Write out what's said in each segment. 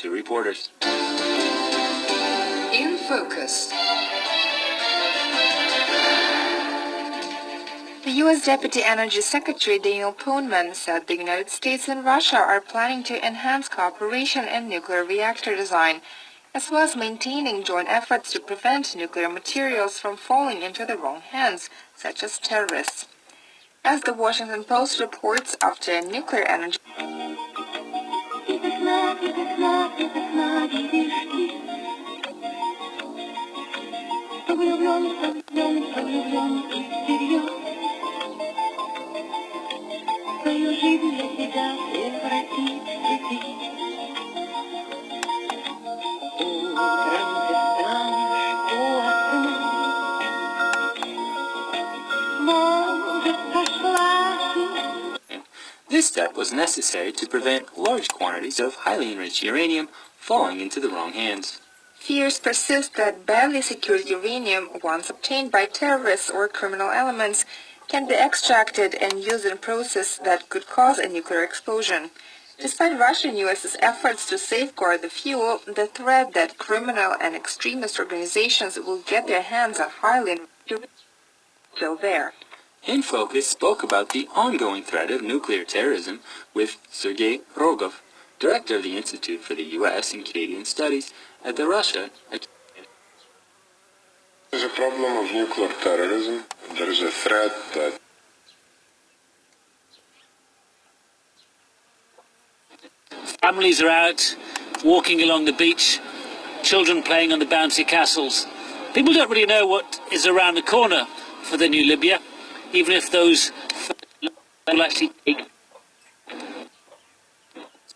to reporters. In focus. The U.S. Deputy Energy Secretary Daniel Poneman said the United States and Russia are planning to enhance cooperation in nuclear reactor design, as well as maintaining joint efforts to prevent nuclear materials from falling into the wrong hands, such as terrorists. As the Washington Post reports, after nuclear energy This step was necessary to prevent large quantities of highly enriched uranium falling into the wrong hands. Fears persist that badly secured uranium, once obtained by terrorists or criminal elements, can be extracted and used in a process that could cause a nuclear explosion. Despite Russia and U.S.'s efforts to safeguard the fuel, the threat that criminal and extremist organizations will get their hands on highly enriched uranium is still there. In Focus spoke about the ongoing threat of nuclear terrorism with Sergei Rogov, director of the Institute for the U.S. and Canadian Studies at the Russia. There's a problem of nuclear terrorism. There is a threat that families are out walking along the beach, children playing on the bouncy castles. People don't really know what is around the corner for the new Libya, even if those will actually take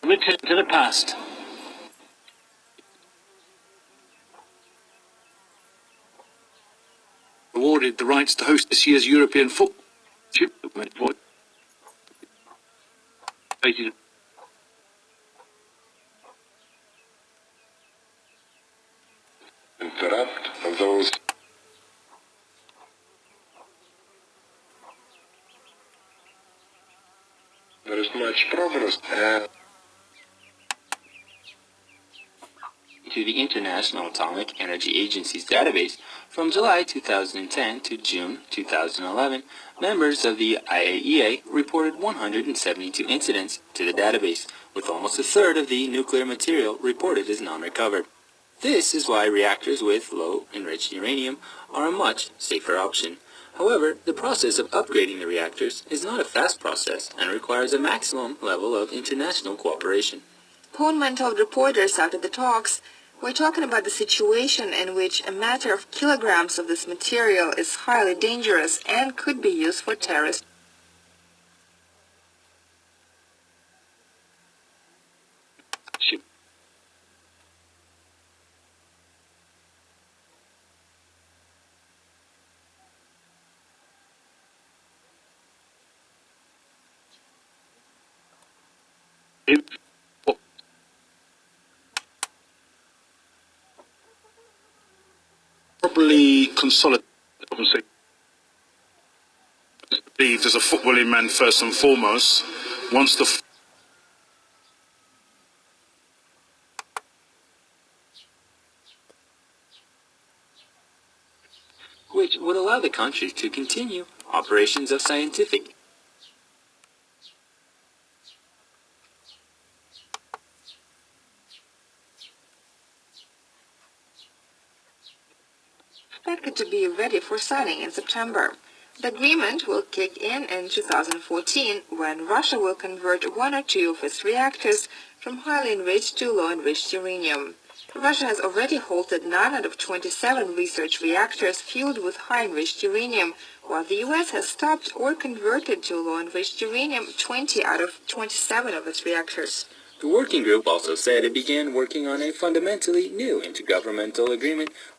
return to the past. Awarded the rights to host this year's European football championship. interrupt those there is much progress To the International Atomic Energy Agency's database from July 2010 to June 2011, members of the IAEA reported 172 incidents to the database, with almost a third of the nuclear material reported as non-recovered. This is why reactors with low-enriched uranium are a much safer option. However, the process of upgrading the reactors is not a fast process and requires a maximum level of international cooperation. Poneman told reporters after the talks, "We're talking about the situation in which a matter of kilograms of this material is highly dangerous and could be used for terrorist." Probably consolidate. Believed as a footballing man first and foremost. Once the which would allow the country to continue operations of scientific expected to be ready for signing in September. The agreement will kick in 2014, when Russia will convert one or two of its reactors from highly enriched to low-enriched uranium. Russia has already halted 9 out of 27 research reactors fueled with high-enriched uranium, while the U.S. has stopped or converted to low-enriched uranium 20 out of 27 of its reactors. The working group also said it began working on a fundamentally new intergovernmental agreement